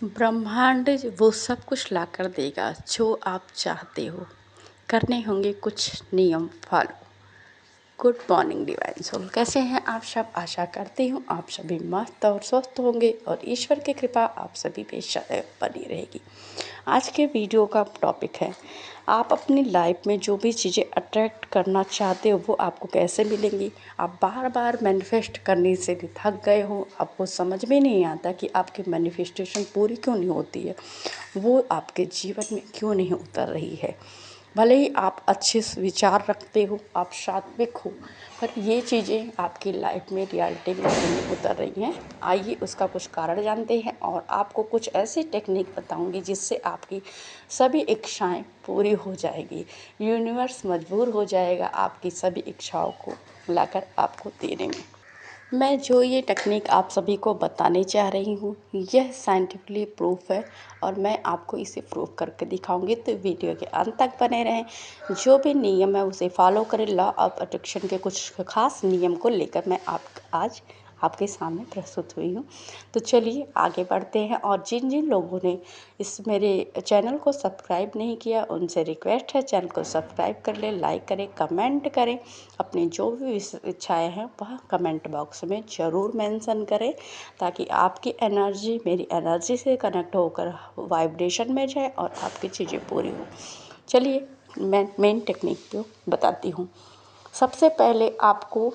ब्रह्मांड वो सब कुछ लाकर देगा जो आप चाहते हो। करने होंगे कुछ नियम follow. Good morning divine soul, कैसे हैं आप सब। आशा करती हूँ आप सभी मस्त और स्वस्थ होंगे और ईश्वर की कृपा आप सभी पे सदैव बनी रहेगी। आज के वीडियो का टॉपिक है, आप अपनी लाइफ में जो भी चीज़ें अट्रैक्ट करना चाहते हो वो आपको कैसे मिलेंगी। आप बार बार मैनिफेस्ट करने से भी थक गए हो, आपको समझ में नहीं आता कि आपकी मैनिफेस्टेशन पूरी क्यों नहीं होती है, वो आपके जीवन में क्यों नहीं उतर रही है। भले ही आप अच्छे विचार रखते हो, आप सात्विक हो, पर ये चीज़ें आपकी लाइफ में रियलिटी में नहीं उतर रही हैं। आइए उसका कुछ कारण जानते हैं और आपको कुछ ऐसी टेक्निक बताऊंगी जिससे आपकी सभी इच्छाएं पूरी हो जाएगी। यूनिवर्स मजबूर हो जाएगा आपकी सभी इच्छाओं को लाकर आपको देने में। मैं जो ये टेक्निक आप सभी को बताने चाह रही हूँ यह साइंटिफिकली प्रूफ है और मैं आपको इसे प्रूफ करके दिखाऊंगी, तो वीडियो के अंत तक बने रहें। जो भी नियम है उसे फॉलो करें। लॉ ऑफ अट्रैक्शन के कुछ खास नियम को लेकर मैं आज आपके सामने प्रस्तुत हुई हूँ। तो चलिए आगे बढ़ते हैं। और जिन जिन लोगों ने इस मेरे चैनल को सब्सक्राइब नहीं किया उनसे रिक्वेस्ट है, चैनल को सब्सक्राइब कर लें, लाइक करें, कमेंट करें। अपनी जो भी इच्छाएं हैं वह कमेंट बॉक्स में ज़रूर मेंशन करें, ताकि आपकी एनर्जी मेरी एनर्जी से कनेक्ट होकर वाइब्रेशन में जाए और आपकी चीज़ें पूरी हो। चलिए मैं मेन टेक्निक को बताती हूँ। सबसे पहले आपको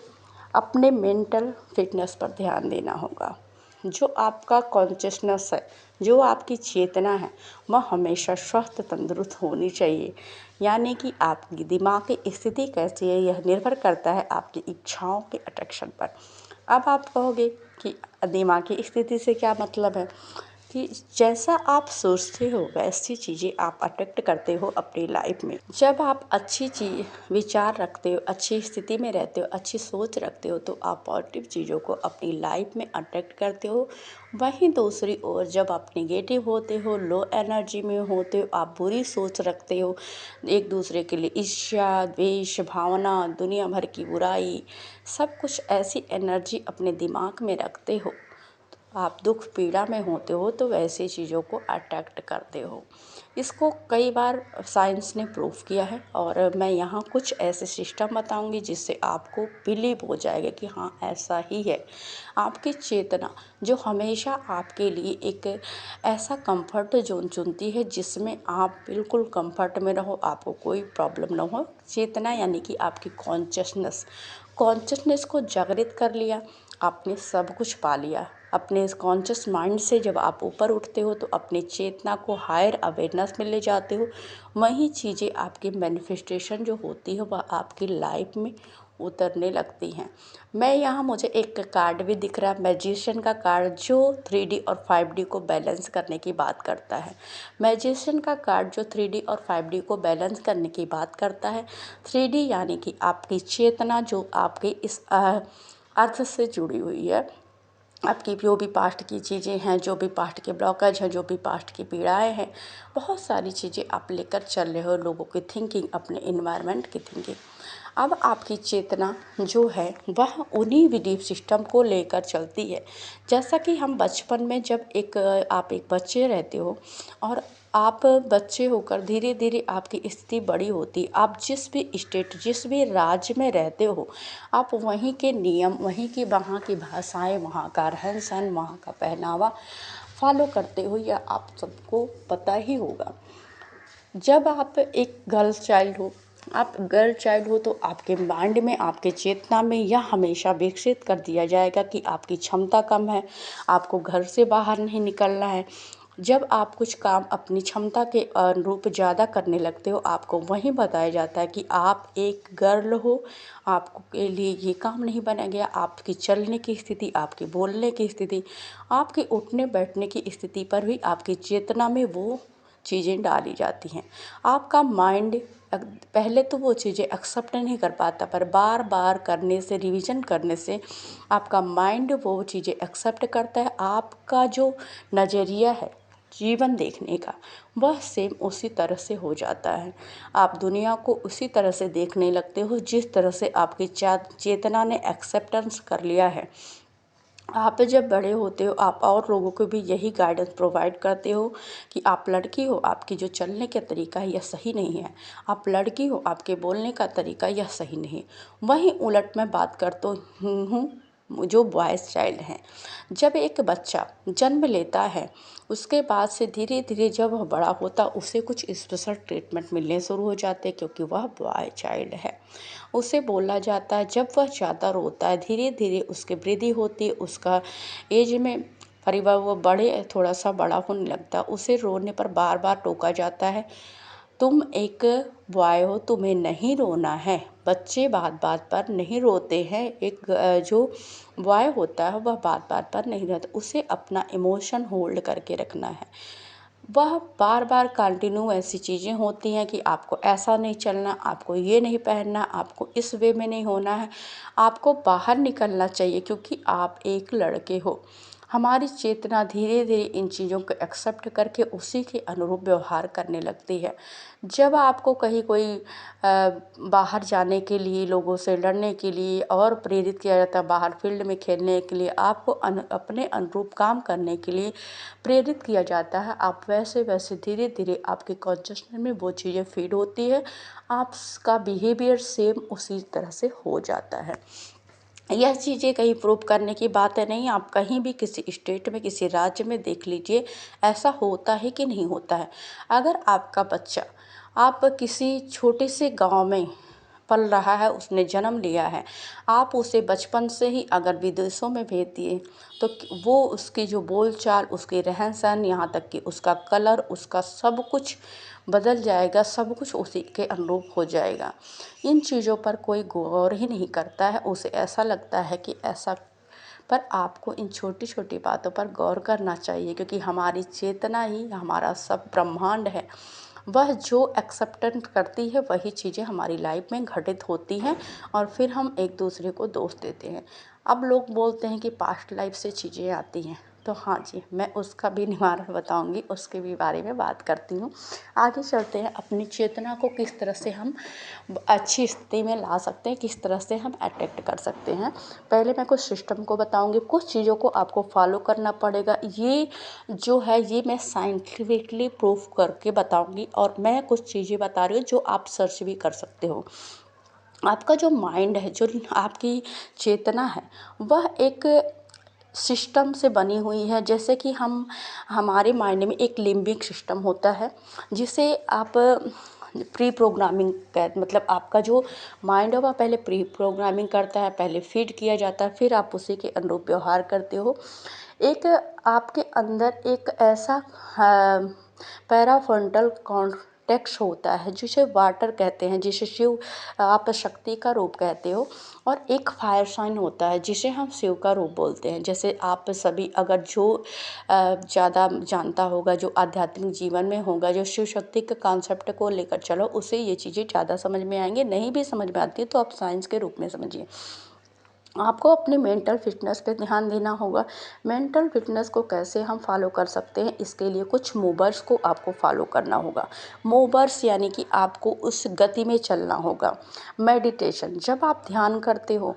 अपने मेंटल फिटनेस पर ध्यान देना होगा। जो आपका कॉन्शियसनेस है, जो आपकी चेतना है, वह हमेशा स्वस्थ तंदुरुस्त होनी चाहिए। यानी कि आपकी दिमाग की स्थिति कैसी है यह निर्भर करता है आपकी इच्छाओं के अट्रैक्शन पर। अब आप कहोगे कि दिमाग की स्थिति से क्या मतलब है, कि जैसा आप सोचते हो वैसी चीज़ें आप अट्रैक्ट करते हो अपनी लाइफ में। जब आप अच्छी चीज़ विचार रखते हो, अच्छी स्थिति में रहते हो, अच्छी सोच रखते हो, तो आप पॉजिटिव चीज़ों को अपनी लाइफ में अट्रैक्ट करते हो। वहीं दूसरी ओर जब आप नेगेटिव होते हो, लो एनर्जी में होते हो, आप बुरी सोच रखते हो, एक दूसरे के लिए ईर्ष्या, द्वेष भावना, दुनिया भर की बुराई, सब कुछ ऐसी एनर्जी अपने दिमाग में रखते हो, आप दुख पीड़ा में होते हो, तो वैसी चीज़ों को अट्रैक्ट करते हो। इसको कई बार साइंस ने प्रूफ किया है और मैं यहाँ कुछ ऐसे सिस्टम बताऊंगी जिससे आपको बिलीव हो जाएगा कि हाँ ऐसा ही है। आपकी चेतना जो हमेशा आपके लिए एक ऐसा कंफर्ट जोन चुनती है जिसमें आप बिल्कुल कंफर्ट में रहो, आपको कोई प्रॉब्लम ना हो। चेतना यानी कि आपकी कॉन्शियसनेस को जागृत कर लिया, आपने सब कुछ पा लिया। अपने इस कॉन्शियस माइंड से जब आप ऊपर उठते हो तो अपनी चेतना को हायर अवेयरनेस में ले जाते हो। वही चीज़ें आपकी मैनिफेस्टेशन जो होती है वह आपकी लाइफ में उतरने लगती हैं। मैं यहाँ मुझे एक कार्ड भी दिख रहा है, मैजिशियन का कार्ड, जो 3D और 5D को बैलेंस करने की बात करता है। मैजिशियन का कार्ड जो 3D और 5D को बैलेंस करने की बात करता है। 3D यानी कि आपकी चेतना जो आपके इस अर्थ से जुड़ी हुई है। आपकी जो भी पास्ट की चीज़ें हैं, जो भी पास्ट के ब्लॉकेज हैं, जो भी पास्ट की पीड़ाएं हैं, बहुत सारी चीज़ें आप लेकर चल रहे हो, लोगों की थिंकिंग, अपने इन्वायरमेंट की थिंकिंग। अब आपकी चेतना जो है वह उन्हीं बिलीफ सिस्टम को लेकर चलती है। जैसा कि हम बचपन में जब आप एक बच्चे रहते हो और आप बच्चे होकर धीरे धीरे आपकी स्थिति बड़ी होती, आप जिस भी स्टेट, जिस भी राज्य में रहते हो, आप वहीं के नियम, वहीं की वहाँ की भाषाएं, वहाँ का रहन सहन, वहाँ का पहनावा फॉलो करते हो, या आप सबको पता ही होगा। जब आप एक गर्ल चाइल्ड हो तो आपके माइंड में, आपके चेतना में यह हमेशा विकसित कर दिया जाएगा कि आपकी क्षमता कम है, आपको घर से बाहर नहीं निकलना है। जब आप कुछ काम अपनी क्षमता के अनुरूप ज़्यादा करने लगते हो, आपको वहीं बताया जाता है कि आप एक गर्ल हो, आपको के लिए ये काम नहीं बनाया गया। आपकी चलने की स्थिति, आपकी बोलने की स्थिति, आपके उठने बैठने की स्थिति पर भी आपकी चेतना में वो चीज़ें डाली जाती हैं। आपका माइंड पहले तो वो चीज़ें एक्सेप्ट नहीं कर पाता, पर बार बार करने से, रिवीजन करने से आपका माइंड वो चीज़ें एक्सेप्ट करता है। आपका जो नज़रिया है जीवन देखने का, वह सेम उसी तरह से हो जाता है। आप दुनिया को उसी तरह से देखने लगते हो जिस तरह से आपकी चेतना ने एक्सेप्टेंस कर लिया है। आप जब बड़े होते हो आप और लोगों को भी यही गाइडेंस प्रोवाइड करते हो कि आप लड़की हो, आपकी जो चलने का तरीका है यह सही नहीं है, आप लड़की हो, आपके बोलने का तरीका यह सही नहीं है। वहीं उलट मैं बात करता हूँ जो बॉयज़ चाइल्ड हैं। जब एक बच्चा जन्म लेता है उसके बाद से धीरे धीरे जब वह बड़ा होता उसे कुछ स्पेशल ट्रीटमेंट मिलने शुरू हो जाते हैं, क्योंकि वह बॉय चाइल्ड है। उसे बोला जाता है जब वह ज़्यादा रोता है धीरे धीरे उसकी वृद्धि होती है, उसका एज में परिवार वो थोड़ा सा बड़ा होने लगता है, उसे रोने पर बार बार टोका जाता है, तुम एक बॉय हो, तुम्हें नहीं रोना है। बच्चे बात बात पर नहीं रोते हैं, एक जो बॉय होता है वह बात बात पर नहीं रोता, उसे अपना इमोशन होल्ड करके रखना है। वह बार बार कंटिन्यू ऐसी चीज़ें होती हैं कि आपको ऐसा नहीं चलना, आपको ये नहीं पहनना, आपको इस वे में नहीं होना है, आपको बाहर निकलना चाहिए क्योंकि आप एक लड़के हो। हमारी चेतना धीरे धीरे इन चीज़ों को एक्सेप्ट करके उसी के अनुरूप व्यवहार करने लगती है। जब आपको कहीं कोई बाहर जाने के लिए, लोगों से लड़ने के लिए और प्रेरित किया जाता है, बाहर फील्ड में खेलने के लिए, आपको अपने अनुरूप काम करने के लिए प्रेरित किया जाता है, आप वैसे वैसे धीरे धीरे आपके कॉन्शियसनेस में वो चीज़ें फीड होती है, आपका बिहेवियर सेम उसी तरह से हो जाता है। यह चीज़ें कहीं प्रूव करने की बात है नहीं, आप कहीं भी किसी स्टेट में किसी राज्य में देख लीजिए ऐसा होता है कि नहीं होता है। अगर आपका बच्चा आप किसी छोटे से गांव में पल रहा है, उसने जन्म लिया है, आप उसे बचपन से ही अगर विदेशों में भेज दिए तो वो उसकी जो बोलचाल, उसके रहन सहन, यहाँ तक कि उसका कलर, उसका सब कुछ बदल जाएगा, सब कुछ उसी के अनुरूप हो जाएगा। इन चीज़ों पर कोई गौर ही नहीं करता है, उसे ऐसा लगता है कि ऐसा, पर आपको इन छोटी छोटी बातों पर गौर करना चाहिए क्योंकि हमारी चेतना ही हमारा सब ब्रह्मांड है। वह जो एक्सेप्टेंस करती है वही चीज़ें हमारी लाइफ में घटित होती हैं और फिर हम एक दूसरे को दोष देते हैं। अब लोग बोलते हैं कि पास्ट लाइफ से चीज़ें आती हैं, तो हाँ जी, मैं उसका भी निवारण बताऊंगी, उसके भी बारे में बात करती हूँ। आगे चलते हैं, अपनी चेतना को किस तरह से हम अच्छी स्थिति में ला सकते हैं, किस तरह से हम अट्रैक्ट कर सकते हैं। पहले मैं कुछ सिस्टम को बताऊंगी, कुछ चीज़ों को आपको फॉलो करना पड़ेगा। ये जो है ये मैं साइंटिफिकली प्रूफ करके बताऊंगी और मैं कुछ चीज़ें बता रही हूँ जो आप सर्च भी कर सकते हो। आपका जो माइंड है, जो आपकी चेतना है, वह एक सिस्टम से बनी हुई है। जैसे कि हमारे माइंड में एक लिम्बिक सिस्टम होता है जिसे आप प्री प्रोग्रामिंग मतलब आपका जो माइंड है वह पहले प्री प्रोग्रामिंग करता है, पहले फीड किया जाता है, फिर आप उसी के अनुरूप व्यवहार करते हो। एक आपके अंदर एक ऐसा पैराफ्रंटल कॉर्टेक्स होता है जिसे वाटर कहते हैं, जिसे शिव आप शक्ति का रूप कहते हो, और एक फायर साइन होता है जिसे हम शिव का रूप बोलते हैं। जैसे आप सभी अगर जो ज़्यादा जानता होगा, जो आध्यात्मिक जीवन में होगा, जो शिव शक्ति के कॉन्सेप्ट को लेकर चलो, उसे ये चीज़ें ज़्यादा समझ में आएंगे। नहीं भी समझ में आती है तो आप साइंस के रूप में समझिए। आपको अपनी मेंटल फिटनेस पे ध्यान देना होगा। मेंटल फिटनेस को कैसे हम फॉलो कर सकते हैं, इसके लिए कुछ मूवर्स को आपको फॉलो करना होगा। मूवर्स यानी कि आपको उस गति में चलना होगा। मेडिटेशन, जब आप ध्यान करते हो,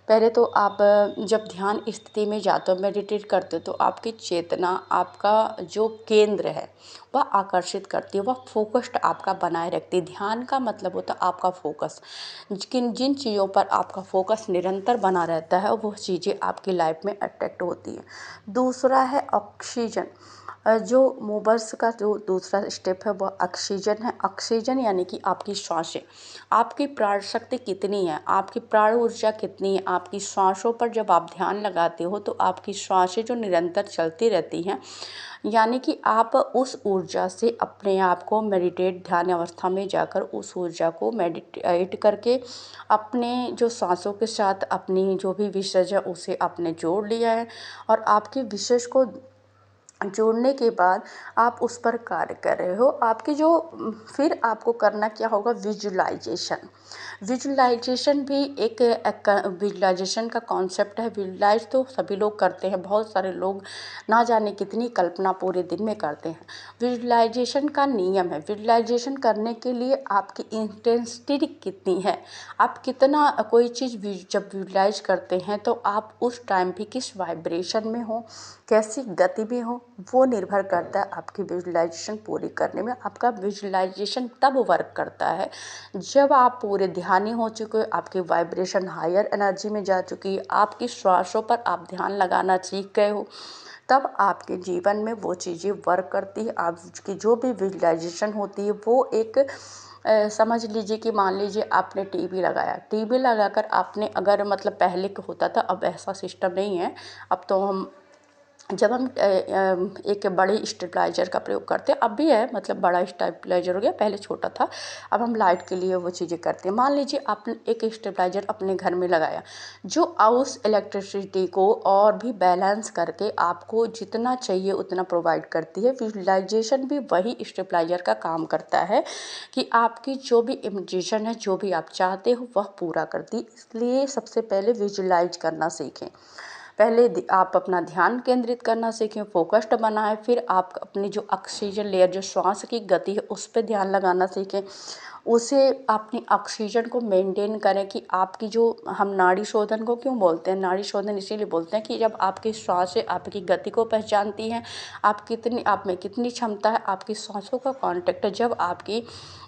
पहले तो आप जब ध्यान स्थिति में जाते हो, मेडिटेट करते हो, तो आपकी चेतना, आपका जो केंद्र है वह आकर्षित करती है, वह फोकस्ड आपका बनाए रखती है। ध्यान का मतलब होता है आपका फोकस। जिन चीज़ों पर आपका फोकस निरंतर बना रहता है वो चीज़ें आपकी लाइफ में अट्रैक्ट होती हैं। दूसरा है ऑक्सीजन। जो मूवर्स का जो दूसरा स्टेप है वह ऑक्सीजन है। ऑक्सीजन यानी कि आपकी सांसें, आपकी प्राण शक्ति कितनी है, आपकी प्राण ऊर्जा कितनी है। आपकी सांसों पर जब आप ध्यान लगाते हो तो आपकी सांसें जो निरंतर चलती रहती हैं, यानी कि आप उस ऊर्जा से अपने आप को मेडिटेट, ध्यान अवस्था में जाकर उस ऊर्जा को मेडिटेट करके अपने जो सांसों के साथ अपनी जो भी विशेष है उसे आपने जोड़ लिया है। और आपके विशेष को जोड़ने के बाद आप उस पर कार्य कर रहे हो। आपकी जो फिर आपको करना क्या होगा, विजुलाइजेशन। विजुअलाइजेशन भी एक विजुअलाइजेशन का कॉन्सेप्ट है। विजुअलाइज तो सभी लोग करते हैं, बहुत सारे लोग ना जाने कितनी कल्पना पूरे दिन में करते हैं। विजुअलाइजेशन का नियम है, विजुअलाइजेशन करने के लिए आपकी इंटेंसिटी कितनी है, आप कितना कोई चीज़ जब विजुअलाइज करते हैं तो आप उस टाइम भी किस वाइब्रेशन में हो, कैसी गति में हो, वो निर्भर करता है आपकी विजुअलाइजेशन पूरी करने में। आपका विजुअलाइजेशन तब वर्क करता है जब आप पूरे ध्यानी हो चुके हो, आपकी वाइब्रेशन हायर एनर्जी में जा चुकी है, आपकी श्वासों पर आप ध्यान लगाना सीख गए हो, तब आपके जीवन में वो चीज़ें वर्क करती है। आपकी जो भी विजुअलाइजेशन होती है वो एक समझ लीजिए कि मान लीजिए आपने टीवी लगाया, टीवी लगाकर आपने अगर मतलब पहले का होता था, अब ऐसा सिस्टम नहीं है। अब तो हम जब हम एक बड़े स्टेबलाइजर का प्रयोग करते हैं, अब भी है मतलब बड़ा स्टेबलाइजर हो गया, पहले छोटा था, अब हम लाइट के लिए वो चीज़ें करते हैं। मान लीजिए आपने एक स्टेबलाइजर अपने घर में लगाया जो उस इलेक्ट्रिसिटी को और भी बैलेंस करके आपको जितना चाहिए उतना प्रोवाइड करती है। विजुअलाइजेशन भी वही स्टेबलाइजर का काम करता है कि आपकी जो भी इमेजिनेशन है, जो भी आप चाहते हो वह पूरा करती है। इसलिए सबसे पहले विजुअलाइज करना सीखें। पहले आप अपना ध्यान केंद्रित करना सीखें, फोकस्ड बनाएं, फिर आप अपनी जो ऑक्सीजन लेयर, जो श्वास की गति है उस पर ध्यान लगाना सीखें। उसे अपनी ऑक्सीजन को मेंटेन करें कि आपकी जो हम नाड़ी शोधन को क्यों बोलते हैं, नाड़ी शोधन इसीलिए बोलते हैं कि जब आपकी श्वास है आपकी गति को पहचानती हैं, आप में कितनी क्षमता है, आपकी सांसों का कांटेक्ट जब आपकी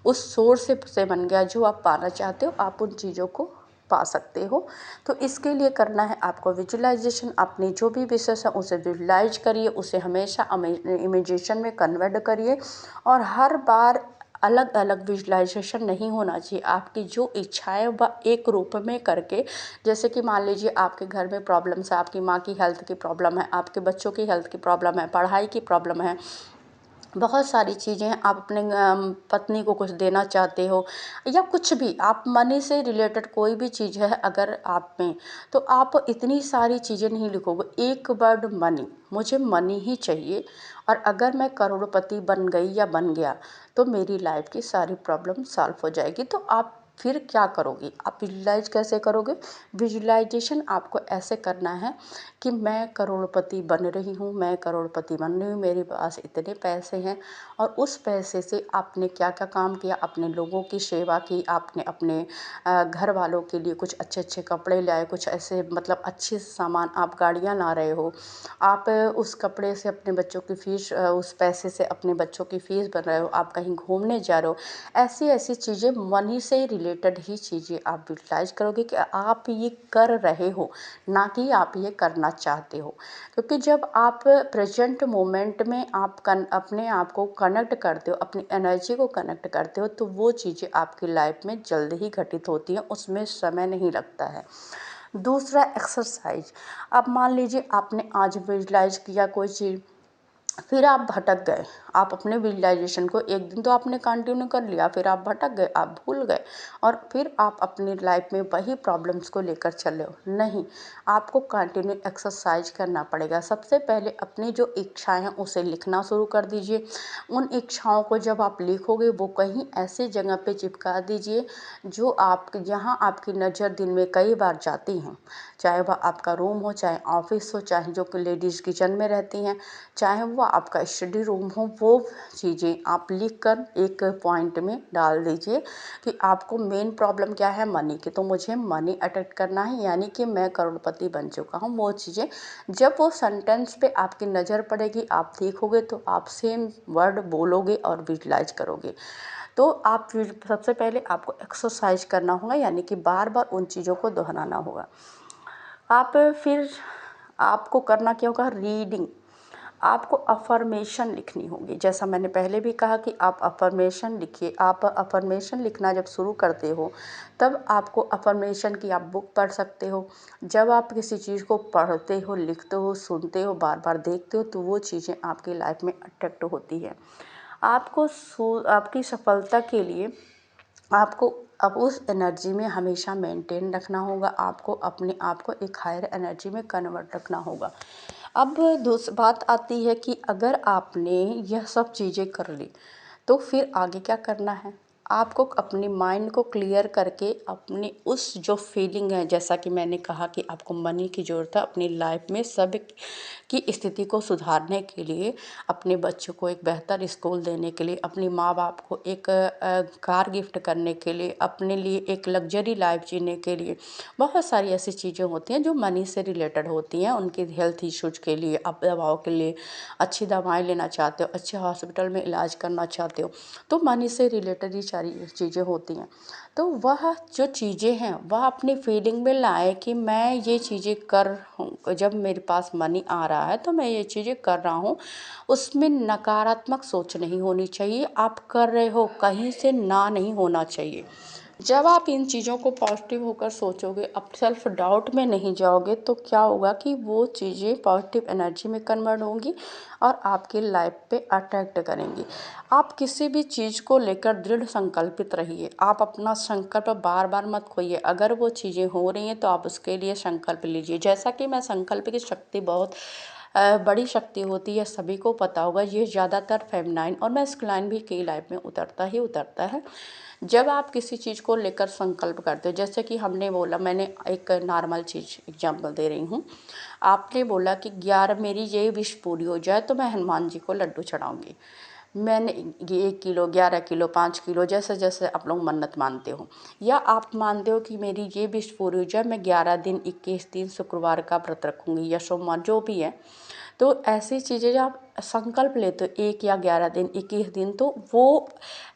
उस सोर्स से बन गया जो आप पाना चाहते हो, आप उन चीज़ों को पा सकते हो। तो इसके लिए करना है आपको विजुअलाइजेशन। अपनी जो भी विशेष है उसे विजुअलाइज करिए, उसे हमेशा इमेजिनेशन में कन्वर्ट करिए, और हर बार अलग अलग विजुअलाइजेशन नहीं होना चाहिए। आपकी जो इच्छाएं वह एक रूप में करके, जैसे कि मान लीजिए आपके घर में प्रॉब्लम्स है, आपकी माँ की हेल्थ की प्रॉब्लम है, आपके बच्चों की हेल्थ की प्रॉब्लम है, पढ़ाई की प्रॉब्लम है, बहुत सारी चीज़ें हैं, आप अपने पत्नी को कुछ देना चाहते हो, या कुछ भी आप मनी से रिलेटेड कोई भी चीज़ है अगर आप में, तो आप इतनी सारी चीज़ें नहीं लिखोगे। एक वर्ड मनी, मुझे मनी ही चाहिए, और अगर मैं करोड़पति बन गई या बन गया तो मेरी लाइफ की सारी प्रॉब्लम सॉल्व हो जाएगी। तो आप फिर क्या करोगे, आप विजुलाइज कैसे करोगे? विजुलाइजेशन आपको ऐसे करना है कि मैं करोड़पति बन रही हूँ, मैं करोड़पति बन रही हूँ, मेरे पास इतने पैसे हैं, और उस पैसे से आपने क्या क्या काम किया, अपने लोगों की सेवा की, आपने अपने घर वालों के लिए कुछ अच्छे अच्छे कपड़े लाए, कुछ ऐसे मतलब अच्छे सामान, आप गाड़ियाँ ला रहे हो, आप उस कपड़े से अपने बच्चों की फीस, उस पैसे से अपने बच्चों की फीस भर रहे हो, आप कहीं घूमने जा रहे हो। ऐसी ऐसी चीज़ें, मनी से रिलेटेड ही चीज़ें आप विजुलाइज करोगे कि आप ये कर रहे हो, ना कि आप ये करना चाहते हो। क्योंकि जब आप प्रेजेंट मोमेंट में आप अपने आप को कनेक्ट करते हो, अपनी एनर्जी को कनेक्ट करते हो, तो वो चीज़ें आपकी लाइफ में जल्द ही घटित होती हैं, उसमें समय नहीं लगता है। दूसरा, एक्सरसाइज। अब मान लीजिए आपने आज विजुलाइज किया कोई चीज़, फिर आप भटक गए, आप अपने विजुअलाइजेशन को एक दिन तो आपने कंटिन्यू कर लिया, फिर आप भटक गए, आप भूल गए, और फिर आप अपनी लाइफ में वही प्रॉब्लम्स को लेकर चले हो। नहीं, आपको कंटिन्यू एक्सरसाइज करना पड़ेगा। सबसे पहले अपनी जो इच्छाएं हैं उसे लिखना शुरू कर दीजिए। उन इच्छाओं को जब आप लिखोगे वो कहीं ऐसी जगह पे चिपका दीजिए जो आप, जहाँ आपकी नज़र दिन में कई बार जाती हैं, चाहे वह आपका रूम हो, चाहे ऑफिस हो, चाहे जो लेडीज़ किचन में रहती हैं, चाहे वो आपका स्टडी रूम हो, वो चीज़ें आप लिख कर एक पॉइंट में डाल दीजिए कि आपको मेन प्रॉब्लम क्या है, मनी की, तो मुझे मनी अट्रैक्ट करना है, यानी कि मैं करोड़पति बन चुका हूँ। वो चीज़ें जब वो सेंटेंस पे आपकी नज़र पड़ेगी, आप देखोगे तो आप सेम वर्ड बोलोगे और विजुलाइज करोगे। तो आप सबसे पहले आपको एक्सरसाइज करना होगा, यानी कि बार बार उन चीज़ों को दोहराना होगा। आप फिर आपको करना क्या होगा, रीडिंग। आपको अफर्मेशन लिखनी होगी। जैसा मैंने पहले भी कहा कि आप अफर्मेशन लिखिए। आप अफर्मेशन लिखना जब शुरू करते हो तब आपको अफर्मेशन की आप बुक पढ़ सकते हो। जब आप किसी चीज़ को पढ़ते हो, लिखते हो, सुनते हो, बार बार देखते हो, तो वो चीज़ें आपकी लाइफ में अट्रैक्ट होती है। आपको आपकी सफलता के लिए आपको अब उस एनर्जी में हमेशा मेंटेन रखना होगा। आपको अपने आप को एक हायर एनर्जी में कन्वर्ट रखना होगा। अब दूसरी बात आती है कि अगर आपने यह सब चीज़ें कर ली तो फिर आगे क्या करना है। आपको अपनी माइंड को क्लियर करके अपनी उस जो फीलिंग है, जैसा कि मैंने कहा कि आपको मनी की ज़रूरत है अपनी लाइफ में, सब की स्थिति को सुधारने के लिए, अपने बच्चों को एक बेहतर स्कूल देने के लिए, अपने माँ बाप को एक कार गिफ्ट करने के लिए, अपने लिए एक लग्जरी लाइफ जीने के लिए, बहुत सारी ऐसी चीज़ें होती हैं जो मनी से रिलेटेड होती हैं। उनकी हेल्थ इश्यूज के लिए, आप दवाओं के लिए अच्छी दवाएं लेना चाहते हो, अच्छे हॉस्पिटल में इलाज करना चाहते हो, तो मनी से रिलेटेड ही सारी चीज़ें होती हैं। तो वह जो चीज़ें हैं वह अपनी फीलिंग में लाए कि मैं ये चीज़ें कर हूँ, जब मेरे पास मनी आ रहा है तो मैं ये चीज़ें कर रहा हूँ। उसमें नकारात्मक सोच नहीं होनी चाहिए, आप कर रहे हो, कहीं से ना नहीं होना चाहिए। जब आप इन चीज़ों को पॉजिटिव होकर सोचोगे, अब सेल्फ डाउट में नहीं जाओगे, तो क्या होगा कि वो चीज़ें पॉजिटिव एनर्जी में कन्वर्ट होंगी और आपकी लाइफ पे अट्रैक्ट करेंगी। आप किसी भी चीज़ को लेकर दृढ़ संकल्पित रहिए, आप अपना संकल्प बार बार मत खोइए। अगर वो चीज़ें हो रही हैं तो आप उसके लिए संकल्प लीजिए। जैसा कि मैं संकल्प की शक्ति बहुत बड़ी शक्ति होती है, सभी को पता होगा, ये ज़्यादातर फेमिनाइन और मैस्कुलाइन भी की लाइफ में उतरता ही उतरता है। जब आप किसी चीज़ को लेकर संकल्प करते हो, जैसे कि हमने बोला, मैंने एक नॉर्मल चीज़ एग्जांपल दे रही हूँ, आपने बोला कि 11 मेरी ये विश पूरी हो जाए तो मैं हनुमान जी को लड्डू चढ़ाऊंगी। मैंने ये 1 किलो, 11 किलो, 5 किलो, जैसे जैसे आप लोग मन्नत मानते हो, या आप मानते हो कि मेरी ये विश पूरी हो जाए, मैं 11 दिन, 21 दिन शुक्रवार का व्रत रखूंगी या सोमवार, जो भी है। तो ऐसी चीज़ें जब आप संकल्प लेते हो 1 या 11 दिन, 21 दिन, तो वो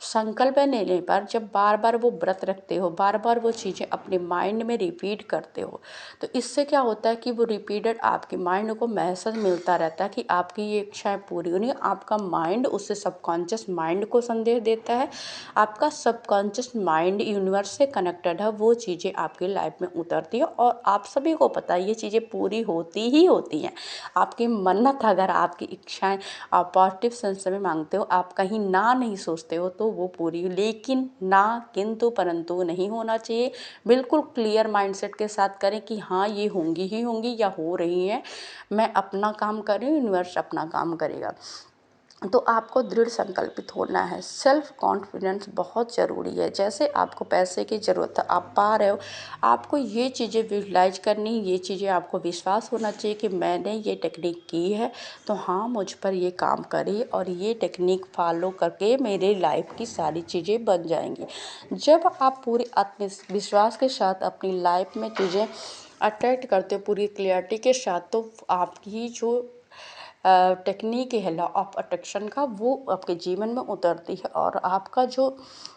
संकल्प लेने पर जब बार बार वो व्रत रखते हो, बार बार वो चीज़ें अपने माइंड में रिपीट करते हो, तो इससे क्या होता है कि वो रिपीटेड आपके माइंड को मैसेज मिलता रहता है कि आपकी ये इच्छाएं पूरी होनी है। आपका माइंड उससे सबकॉन्शियस माइंड को संदेश देता है, आपका सबकॉन्शियस माइंड यूनिवर्स से कनेक्टेड है, वो चीज़ें आपकी लाइफ में उतरती है और आप सभी को पता है ये चीज़ें पूरी होती ही होती हैं। आपकी मन्नत, अगर आपकी इच्छाएं आप पॉजिटिव सेंस में मांगते हो, आप कहीं ना नहीं सोचते हो, तो वो पूरी, लेकिन ना किंतु परंतु नहीं होना चाहिए। बिल्कुल क्लियर माइंडसेट के साथ करें कि हाँ ये होंगी ही होंगी या हो रही हैं, मैं अपना काम कर रही हूँ, यूनिवर्स अपना काम करेगा। तो आपको दृढ़ संकल्पित होना है। सेल्फ कॉन्फिडेंस बहुत ज़रूरी है। जैसे आपको पैसे की ज़रूरत है, आप पा रहे हो, आपको ये चीज़ें विजुलाइज करनी, ये चीज़ें आपको विश्वास होना चाहिए कि मैंने ये टेक्निक की है तो हाँ मुझ पर ये काम करी और ये टेक्निक फॉलो करके मेरे लाइफ की सारी चीज़ें बन जाएंगी। जब आप पूरे आत्मविश्वास के साथ अपनी लाइफ में चीज़ें अट्रैक्ट करते हो पूरी क्लियरिटी के साथ, तो आपकी जो टेक्निक है लॉ ऑफ अट्रैक्शन का, वो आपके जीवन में उतरती है और आपका जो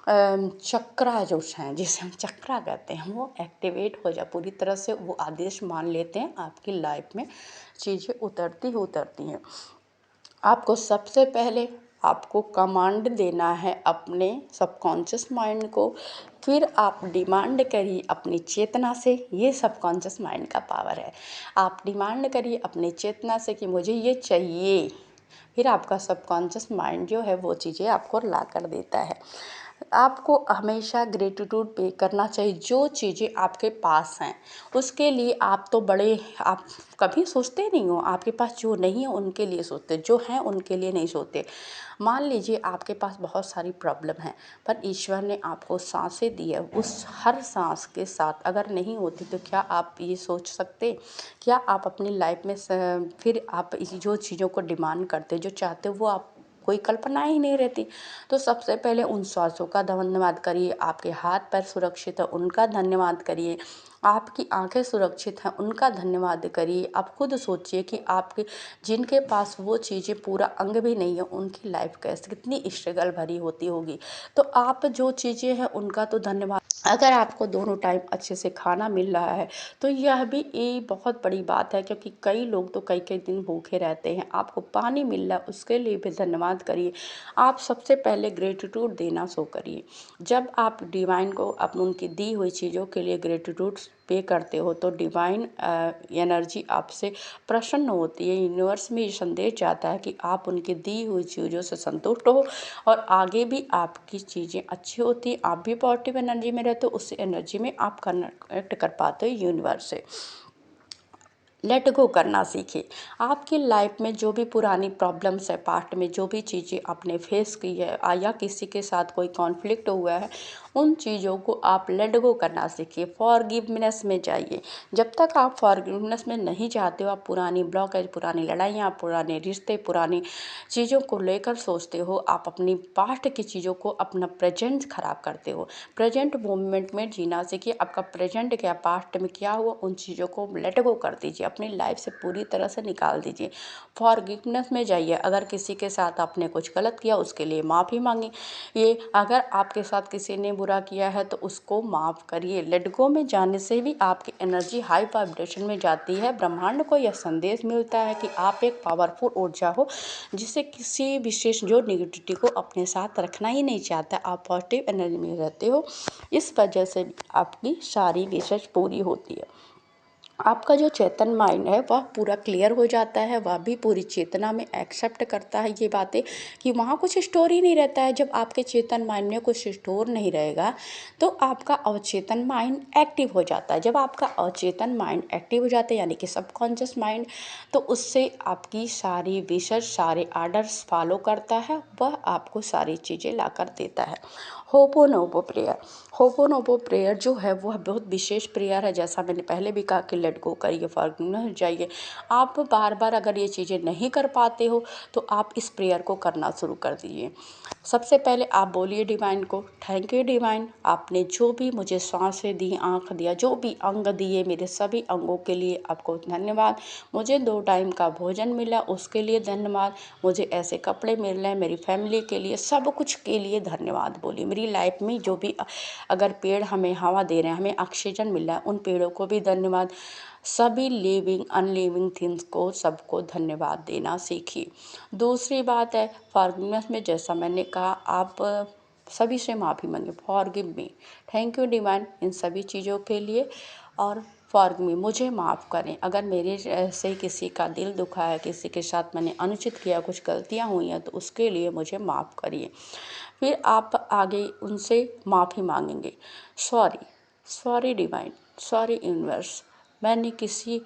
चक्रा जो है, जिसे हम चक्रा कहते हैं, वो एक्टिवेट हो जाए पूरी तरह से। वो आदेश मान लेते हैं, आपकी लाइफ में चीज़ें उतरती ही उतरती हैं। आपको सबसे पहले आपको कमांड देना है अपने सबकॉन्शियस माइंड को, फिर आप डिमांड करिए अपनी चेतना से। ये सबकॉन्शियस माइंड का पावर है। आप डिमांड करिए अपनी चेतना से कि मुझे ये चाहिए, फिर आपका सबकॉन्शियस माइंड जो है वो चीज़ें आपको ला कर देता है। आपको हमेशा ग्रेटिट्यूड पे करना चाहिए। जो चीज़ें आपके पास हैं उसके लिए आप तो बड़े, आप कभी सोचते नहीं हो, आपके पास जो नहीं है उनके लिए सोचते, जो हैं उनके लिए नहीं सोचते। मान लीजिए आपके पास बहुत सारी प्रॉब्लम है, पर ईश्वर ने आपको सांसें दी है, उस हर सांस के साथ अगर नहीं होती तो क्या आप ये सोच सकते, क्या आप अपनी लाइफ में फिर आप जो चीज़ों को डिमांड करते, जो चाहते हो, वो आप कोई कल्पना ही नहीं रहती। तो सबसे पहले उन सांसों का धन्यवाद करिए, आपके हाथ पैर सुरक्षित है उनका धन्यवाद करिए, आपकी आंखें सुरक्षित हैं उनका धन्यवाद करिए। आप खुद सोचिए कि आपके जिनके पास वो चीज़ें पूरा अंग भी नहीं है, उनकी लाइफ कैसे कितनी स्ट्रगल भरी होती होगी। तो आप जो चीज़ें हैं उनका तो धन्यवाद। अगर आपको दोनों टाइम अच्छे से खाना मिल रहा है तो यह भी एक बहुत बड़ी बात है, क्योंकि कई लोग तो कई कई दिन भूखे रहते हैं। आपको पानी मिल रहा है उसके लिए भी धन्यवाद करिए। आप सबसे पहले ग्रेटिट्यूड देना शो करिए। जब आप डिवाइन को अपनी उनकी दी हुई चीज़ों के लिए ग्रेटिट्यूड पे करते हो तो डिवाइन एनर्जी आपसे प्रसन्न होती है। यूनिवर्स में ये संदेश जाता है कि आप उनकी दी हुई चीज़ों से संतुष्ट हो और आगे भी आपकी चीज़ें अच्छी होती हैं, आप भी पॉजिटिव एनर्जी में रहते हो, उस एनर्जी में आप कनेक्ट कर पाते हो यूनिवर्स से। लेट गो करना सीखिए। आपकी लाइफ में जो भी पुरानी प्रॉब्लम्स है, पास्ट में जो भी चीज़ें आपने फेस की है या किसी के साथ कोई कॉन्फ्लिक्ट हुआ है, उन चीज़ों को आप लेट गो करना सीखिए। फॉरगिवनेस में जाइए। जब तक आप फॉरगिवनेस में नहीं जाते हो, आप पुरानी ब्लॉकेज, पुरानी लड़ाइयाँ, पुराने रिश्ते, पुरानी चीज़ों को लेकर सोचते हो, आप अपनी पास्ट की चीज़ों को, अपना प्रेजेंट खराब करते हो। प्रेजेंट मोमेंट में जीना सीखिए। आपका प्रेजेंट क्या, पास्ट में क्या हुआ, उन चीज़ों को लेट गो कर दीजिए, अपनी लाइफ से पूरी तरह से निकाल दीजिए। फॉरगिवनेस में जाइए। अगर किसी के साथ आपने कुछ गलत किया, उसके लिए माफ़ी मांगिए। ये अगर आपके साथ किसी ने बुरा किया है तो उसको माफ़ करिए। लेट गो में जाने से भी आपकी एनर्जी हाई वाइब्रेशन में जाती है। ब्रह्मांड को यह संदेश मिलता है कि आप एक पावरफुल ऊर्जा हो, जिसे किसी विशेष जो निगेटिविटी को अपने साथ रखना ही नहीं चाहता। आप पॉजिटिव एनर्जी में रहते हो, इस वजह से आपकी सारी विशेष पूरी होती है। आपका जो चेतन माइंड है वह पूरा क्लियर हो जाता है, वह भी पूरी चेतना में एक्सेप्ट करता है ये बातें कि वहाँ कुछ स्टोर ही नहीं रहता है। जब आपके चेतन माइंड में कुछ स्टोर नहीं रहेगा तो आपका अवचेतन माइंड एक्टिव हो जाता है। जब आपका अवचेतन माइंड एक्टिव हो जाता है, यानी कि सबकॉन्शियस माइंड, तो उससे आपकी सारी विशेष, सारे आर्डर्स फॉलो करता है, वह आपको सारी चीज़ें ला कर देता है। होपोनोपो प्रेयर, होपोनोपो प्रेयर जो है वह बहुत विशेष प्रेयर है। जैसा मैंने पहले भी कहा कि लेट गो करिए, फॉरगिवनेस जाइए। आप बार बार अगर ये चीज़ें नहीं कर पाते हो तो आप इस प्रेयर को करना शुरू कर दीजिए। सबसे पहले आप बोलिए डिवाइन को, थैंक यू डिवाइन, आपने जो भी मुझे सांसें दी, आँख दिया, जो भी अंग दिए, मेरे सभी अंगों के लिए आपको धन्यवाद। मुझे 2 टाइम का भोजन मिला, उसके लिए धन्यवाद। मुझे ऐसे कपड़े मिल रहे हैं, मेरी फैमिली के लिए, सब कुछ के लिए धन्यवाद बोलिए। मेरी लाइफ में जो भी अगर पेड़ हमें हवा दे रहे हैं, हमें ऑक्सीजन मिल रहा है, उन पेड़ों को भी धन्यवाद। सभी लिविंग अनलिविंग थिंग्स को, सबको धन्यवाद देना सीखिए। दूसरी बात है फॉरगिवनेस में, जैसा मैंने कहा, आप सभी से माफ़ी मांगे। Forgive me, thank you divine in सभी चीज़ों के लिए, और फॉरगिव मी, मुझे माफ़ करें। अगर मेरे से किसी का दिल दुखा है, किसी के साथ मैंने अनुचित किया, कुछ गलतियाँ हुई हैं, तो उसके लिए मुझे माफ़ करिए। फिर आप आगे उनसे माफ़ी मांगेंगे। Sorry, sorry divine, sorry universe, मैंने किसी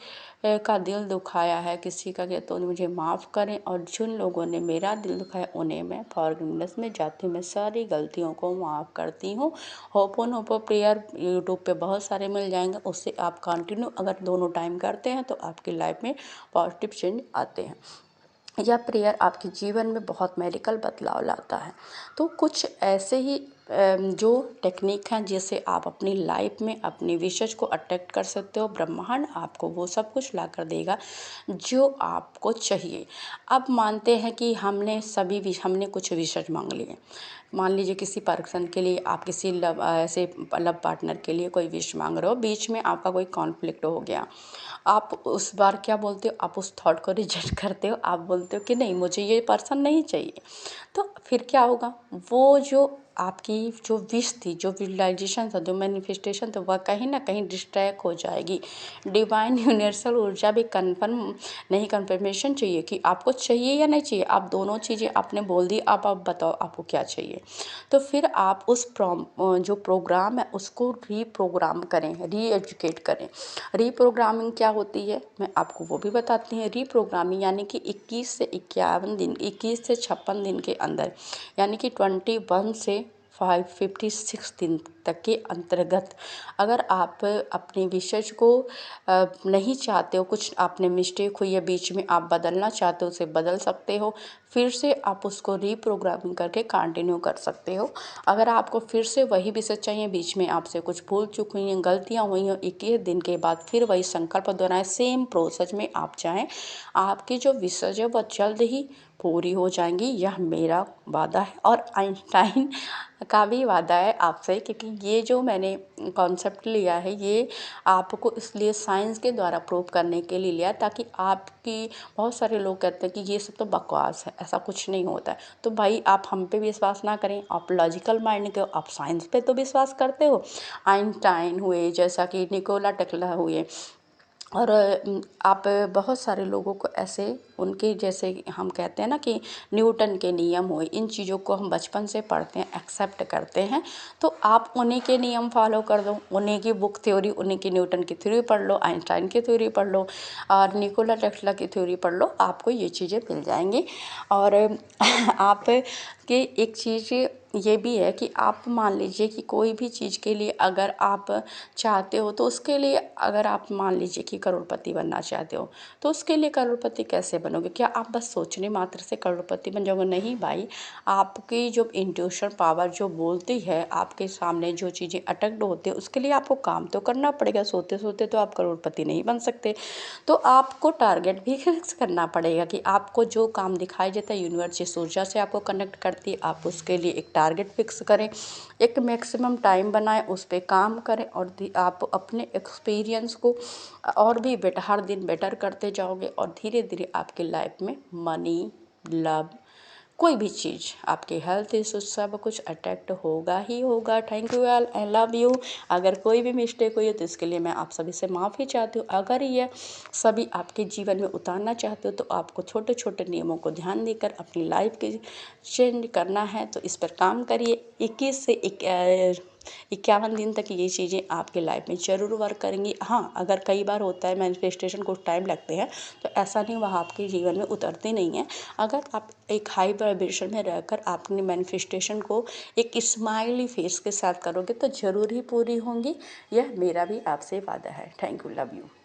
का दिल दुखाया है, किसी का किया, तो मुझे माफ़ करें, और जिन लोगों ने मेरा दिल दुखाया उन्हें मैं फॉरगिवनेस में जाती हूँ, मैं सारी गलतियों को माफ़ करती हूँ। होपोनोपो प्रेयर यूट्यूब पे बहुत सारे मिल जाएंगे, उससे आप कंटिन्यू अगर दोनों टाइम करते हैं तो आपकी लाइफ में पॉजिटिव चेंज आते हैं। यह प्रेयर आपके जीवन में बहुत मेडिकल बदलाव लाता है। तो कुछ ऐसे ही जो टेक्निक हैं जिससे आप अपनी लाइफ में अपनी विशेष को अट्रैक्ट कर सकते हो। ब्रह्मांड आपको वो सब कुछ ला कर देगा जो आपको चाहिए। अब मानते हैं कि हमने कुछ विशेष मांग लिए। मान लीजिए किसी पर्सन के लिए, आप किसी ऐसे लव पार्टनर के लिए कोई विश मांग रहे हो, बीच में आपका कोई कॉन्फ्लिक्ट हो गया। आप उस बार क्या बोलते हो, आप उस थॉट को रिजेक्ट करते हो, आप बोलते हो कि नहीं, मुझे ये पर्सन नहीं चाहिए। तो फिर क्या होगा, वो जो आपकी जो विश थी, जो विजुअलाइजेशन था, जो मैनिफेस्टेशन था, वह कहीं ना कहीं डिस्ट्रैक्ट हो जाएगी। डिवाइन यूनिवर्सल ऊर्जा भी कंफर्मेशन चाहिए कि आपको चाहिए या नहीं चाहिए। आप दोनों चीज़ें आपने बोल दी, आप बताओ आपको क्या चाहिए। तो फिर आप उस जो प्रोग्राम है उसको रीप्रोग्राम करें, री एजुकेट करें। रीप्रोग्रामिंग क्या होती है मैं आपको वो भी बताती हूँ। रीप्रोग्रामिंग यानी कि 21 से 51 दिन, 21 से 56 दिन के अंदर, यानी कि 21 से 556 दिन तक के अंतर्गत, अगर आप अपने विषय को नहीं चाहते हो, कुछ आपने मिस्टेक हुई है बीच में, आप बदलना चाहते हो, उसे बदल सकते हो। फिर से आप उसको रीप्रोग्रामिंग करके कंटिन्यू कर सकते हो। अगर आपको फिर से वही विषय चाहिए, बीच में आपसे कुछ भूल चूक हुई हैं, गलतियाँ हुई हैं, 21 दिन के बाद फिर वही संकल्प दोहराएं, सेम प्रोसेस में आप चाहें, आपकी जो विषय है वह जल्द ही पूरी हो जाएंगी। यह मेरा वादा है और आइंस्टाइन का भी वादा है आपसे, क्योंकि ये जो मैंने कॉन्सेप्ट लिया है ये आपको इसलिए साइंस के द्वारा प्रूव करने के लिए लिया, ताकि आपकी, बहुत सारे लोग कहते हैं कि ये सब तो बकवास है, ऐसा कुछ नहीं होता है। तो भाई आप हम पे विश्वास ना करें, आप लॉजिकल माइंड के हो, आप साइंस पे तो विश्वास करते हो। आइंस्टाइन हुए, जैसा कि निकोला टेस्ला हुए, और आप बहुत सारे लोगों को ऐसे उनके जैसे हम कहते हैं ना कि न्यूटन के नियम हुए, इन चीज़ों को हम बचपन से पढ़ते हैं, एक्सेप्ट करते हैं, तो आप उन्हीं के नियम फॉलो कर दो, उन्हीं की बुक थ्योरी, उन्हीं की न्यूटन की थ्योरी पढ़ लो, आइंस्टाइन की थ्योरी पढ़ लो और निकोला टेस्ला की थ्योरी पढ़ लो, आपको ये चीज़ें मिल जाएंगी। और आप कि एक चीज़ ये भी है कि आप मान लीजिए कि कोई भी चीज़ के लिए अगर आप चाहते हो तो उसके लिए, अगर आप मान लीजिए कि करोड़पति बनना चाहते हो तो उसके लिए करोड़पति कैसे बनोगे? क्या आप बस सोचने मात्र से करोड़पति बन जाओगे? नहीं भाई, आपकी जो इंट्यूशन पावर जो बोलती है, आपके सामने जो चीज़ें अटैक्ड होती है उसके लिए आपको काम तो करना पड़ेगा। सोते सोते तो आप करोड़पति नहीं बन सकते। तो आपको टारगेट भी फिक्स करना पड़ेगा कि आपको जो काम दिखाई देता है, यूनिवर्स जिस ऊर्जा से आपको कनेक्ट करती है, आप उसके लिए एक टारगेट फिक्स करें, एक मैक्सिमम टाइम बनाएं, उस पे काम करें और आप अपने एक्सपीरियंस को और भी बेटर, हर दिन बेटर करते जाओगे और धीरे धीरे आपकी लाइफ में मनी, लव, कोई भी चीज़, आपके हेल्थ इशू, सब कुछ अट्रैक्ट होगा ही होगा। Thank you all, I love you. अगर कोई भी मिस्टेक हुई है तो इसके लिए मैं आप सभी से माफ़ी चाहती हूँ। अगर ये सभी आपके जीवन में उतारना चाहते हो तो आपको छोटे छोटे नियमों को ध्यान देकर अपनी लाइफ की चेंज करना है, तो इस पर काम करिए। 21 से 51 दिन तक ये चीज़ें आपके लाइफ में ज़रूर वर्क करेंगी। हाँ, अगर कई बार होता है मैनिफेस्टेशन को टाइम लगते हैं, तो ऐसा नहीं वह आपके जीवन में उतरते नहीं हैं। अगर आप एक हाई वाइब्रेशन में रहकर अपनी मैनिफेस्टेशन को एक स्माइली फेस के साथ करोगे तो ज़रूर ही पूरी होंगी। यह मेरा भी आपसे वादा है। Thank you, love you.